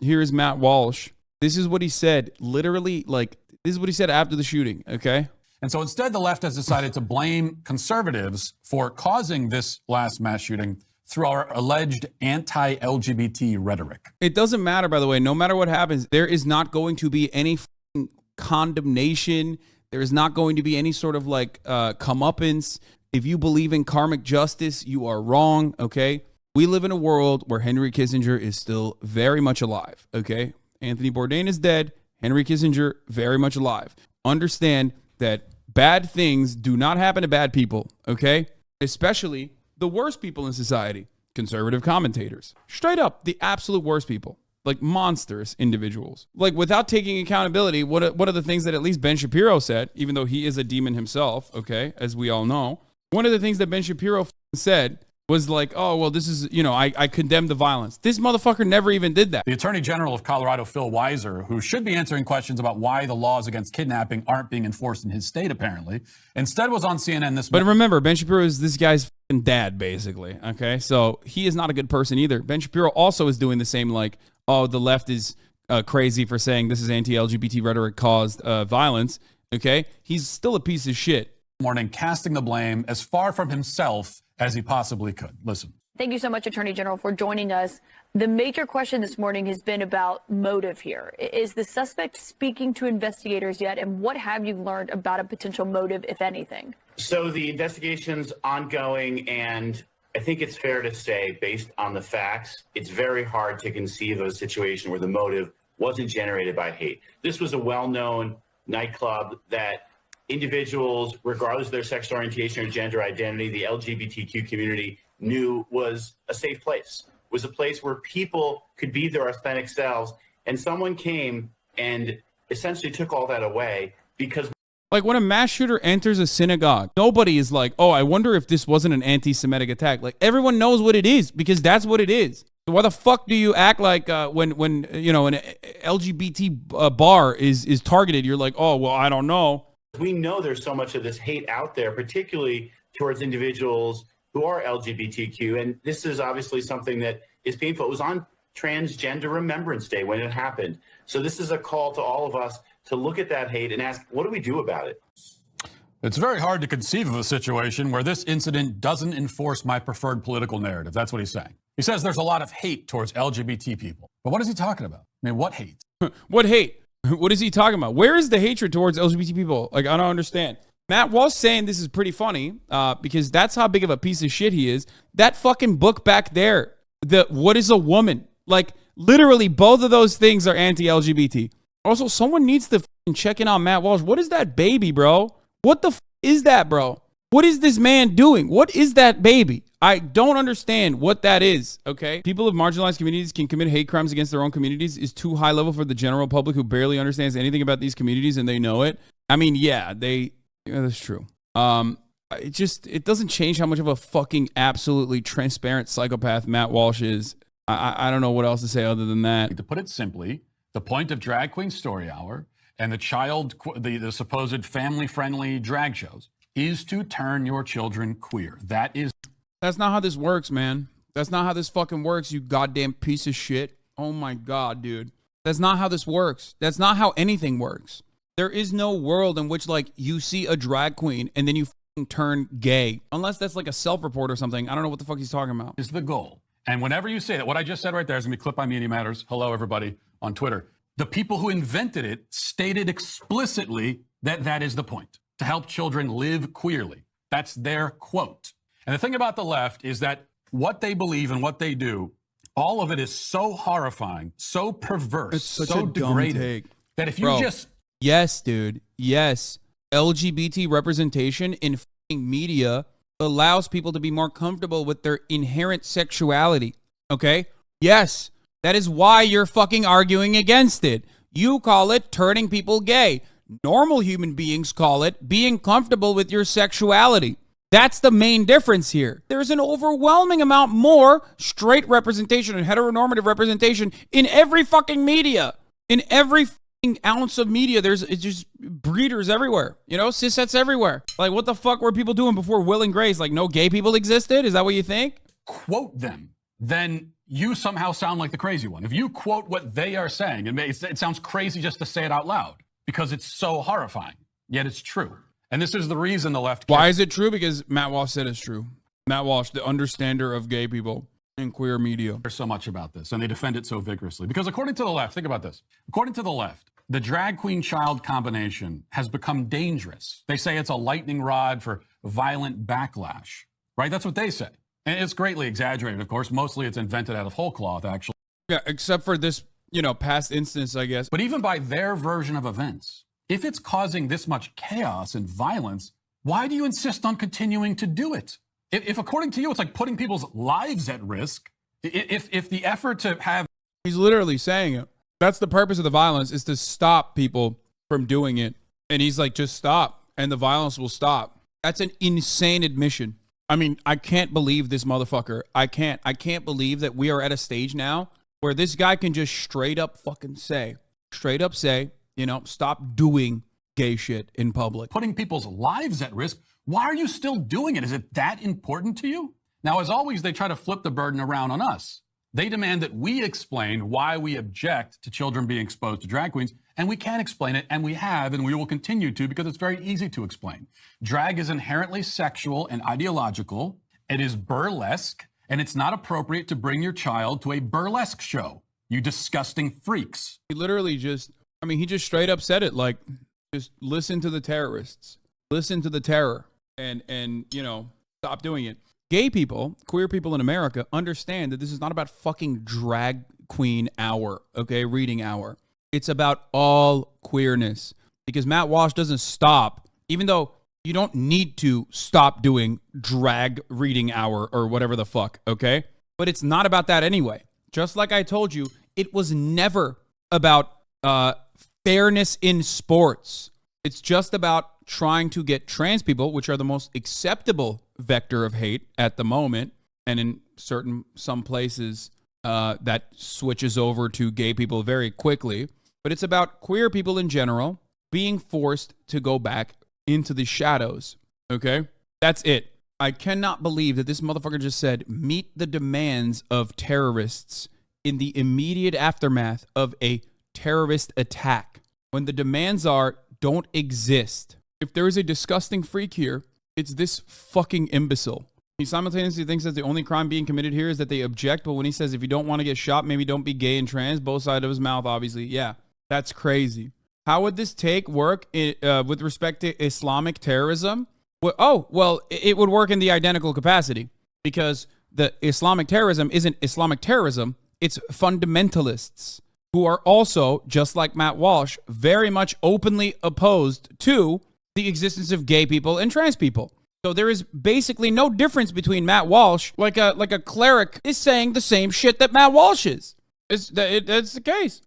Here is Matt Walsh. This is what he said. Literally, like, this is what he said after the shooting, okay? And so instead, the left has decided to blame conservatives for causing this last mass shooting through our alleged anti-LGBT rhetoric. It doesn't matter, by the way. No matter what happens, there is not going to be any condemnation. There is not going to be any sort of like comeuppance. If you believe in karmic justice, you are wrong, okay? We live in a world where Henry Kissinger is still very much alive, okay? Anthony Bourdain is dead. Henry Kissinger, very much alive. Understand that bad things do not happen to bad people, okay? Especially the worst people in society, conservative commentators. Straight up, the absolute worst people. Like monstrous individuals. Like without taking accountability, what are the things that at least Ben Shapiro said, even though he is a demon himself, okay, as we all know. One of the things that Ben Shapiro said was like, oh, well, this is, you know, I condemn the violence. This motherfucker never even did that. The Attorney General of Colorado, Phil Weiser, who should be answering questions about why the laws against kidnapping aren't being enforced in his state, apparently, instead was on CNN this But remember, Ben Shapiro is this guy's dad, basically, okay? So he is not a good person either. Ben Shapiro also is doing the same, like, oh, the left is crazy for saying this is anti-LGBT rhetoric caused violence, okay? He's still a piece of shit. Morning, casting the blame as far from himself as he possibly could. Listen. Thank you so much, Attorney General, for joining us. The major question this morning has been about motive here. Is the suspect speaking to investigators yet? And what have you learned about a potential motive, if anything? So the investigation's ongoing, and I think it's fair to say, based on the facts, it's very hard to conceive of a situation where the motive wasn't generated by hate. This was a well-known nightclub that individuals, regardless of their sexual orientation or gender identity, the LGBTQ community knew was a safe place, was a place where people could be their authentic selves. And someone came and essentially took all that away because... Like when a mass shooter enters a synagogue, nobody is like, oh, I wonder if this wasn't an anti-Semitic attack. Like everyone knows what it is because that's what it is. So why the fuck do you act like when you know, an LGBT bar is targeted, you're like, oh, well, I don't know. We know there's so much of this hate out there, particularly towards individuals who are LGBTQ. And this is obviously something that is painful. It was on Transgender Remembrance Day when it happened. So this is a call to all of us to look at that hate and ask, what do we do about it? It's very hard to conceive of a situation where this incident doesn't enforce my preferred political narrative. That's what he's saying. He says there's a lot of hate towards LGBT people. But what is he talking about? I mean, what hate? What hate? What is he talking about? Where is the hatred towards LGBT people? Like, I don't understand. Matt Walsh saying this is pretty funny because that's how big of a piece of shit he is. That fucking book back there, the What is a Woman? Like, literally, both of those things are anti-LGBT. Also, someone needs to check in on Matt Walsh. What is that baby, bro? What the is that, bro? What is this man doing? What is that baby? I don't understand what that is, okay? People of marginalized communities can commit hate crimes against their own communities is too high level for the general public who barely understands anything about these communities and they know it. I mean, yeah, that's true. It doesn't change how much of a fucking absolutely transparent psychopath Matt Walsh is. I don't know what else to say other than that. To put it simply, the point of Drag Queen Story Hour and the supposed family-friendly drag shows is to turn your children queer. That's not how this works, man. That's not how this fucking works, you goddamn piece of shit. Oh my God, dude. That's not how this works. That's not how anything works. There is no world in which, like, you see a drag queen and then you fucking turn gay. Unless that's like a self-report or something. I don't know what the fuck he's talking about. Is the goal. And whenever you say that, what I just said right there is going to be clipped by Media Matters. Hello, everybody, on Twitter. The people who invented it stated explicitly that that is the point. To help children live queerly. That's their quote. And the thing about the left is that what they believe and what they do, all of it is so horrifying, so perverse, so degrading, that if you just... Yes, dude. Yes. LGBT representation in fucking media allows people to be more comfortable with their inherent sexuality. Okay? Yes. That is why you're fucking arguing against it. You call it turning people gay. Normal human beings call it being comfortable with your sexuality. That's the main difference here. There's an overwhelming amount more straight representation and heteronormative representation in every fucking media. In every fucking ounce of media, it's just breeders everywhere. You know, cissets everywhere. Like, what the fuck were people doing before Will and Grace? Like, no gay people existed? Is that what you think? Quote them. then you somehow sound like the crazy one. If you quote what they are saying, it sounds crazy just to say it out loud because it's so horrifying. Yet it's true. And this is the reason the left... Why is it true? Because Matt Walsh said it's true. Matt Walsh, the understander of gay people in queer media. There's so much about this, and they defend it so vigorously. Because according to the left, think about this. According to the left, the drag queen child combination has become dangerous. They say it's a lightning rod for violent backlash, right? That's what they say. And it's greatly exaggerated, of course. Mostly it's invented out of whole cloth, actually. Yeah, except for this, past instance, I guess. But even by their version of events, if it's causing this much chaos and violence, why do you insist on continuing to do it? If according to you, it's like putting people's lives at risk, if the effort to have... He's literally saying it. That's the purpose of the violence, is to stop people from doing it. And he's like, just stop, and the violence will stop. That's an insane admission. I mean, I can't believe this motherfucker. I can't believe that we are at a stage now where this guy can just straight up say, stop doing gay shit in public. Putting people's lives at risk. Why are you still doing it? Is it that important to you? Now, as always, they try to flip the burden around on us. They demand that we explain why we object to children being exposed to drag queens, and we can explain it, and we have, and we will continue to, because it's very easy to explain. Drag is inherently sexual and ideological. It is burlesque, and it's not appropriate to bring your child to a burlesque show. You disgusting freaks. He literally he just straight up said it, like, just listen to the terrorists. Listen to the terror, and stop doing it. Gay people, queer people in America, understand that this is not about fucking drag queen hour, okay, reading hour. It's about all queerness, because Matt Walsh doesn't stop, even though you don't need to stop doing drag reading hour or whatever the fuck, okay? But it's not about that anyway. Just like I told you, it was never about fairness in sports. It's just about trying to get trans people, which are the most acceptable vector of hate at the moment, and in some places that switches over to gay people very quickly. But it's about queer people in general being forced to go back into the shadows. Okay? That's it. I cannot believe that this motherfucker just said, meet the demands of terrorists in the immediate aftermath of a terrorist attack, when the demands are don't exist. If there is a disgusting freak here, it's this fucking imbecile. He simultaneously thinks that the only crime being committed here is that they object, but when he says if you don't want to get shot, maybe don't be gay and trans, both sides of his mouth, obviously. Yeah, that's crazy. How would this take work with respect to Islamic terrorism? Well, it would work in the identical capacity, because the Islamic terrorism isn't Islamic terrorism. It's fundamentalists who are also, just like Matt Walsh, very much openly opposed to the existence of gay people and trans people. So there is basically no difference between Matt Walsh, like a cleric is saying the same shit that Matt Walsh is. That's the case.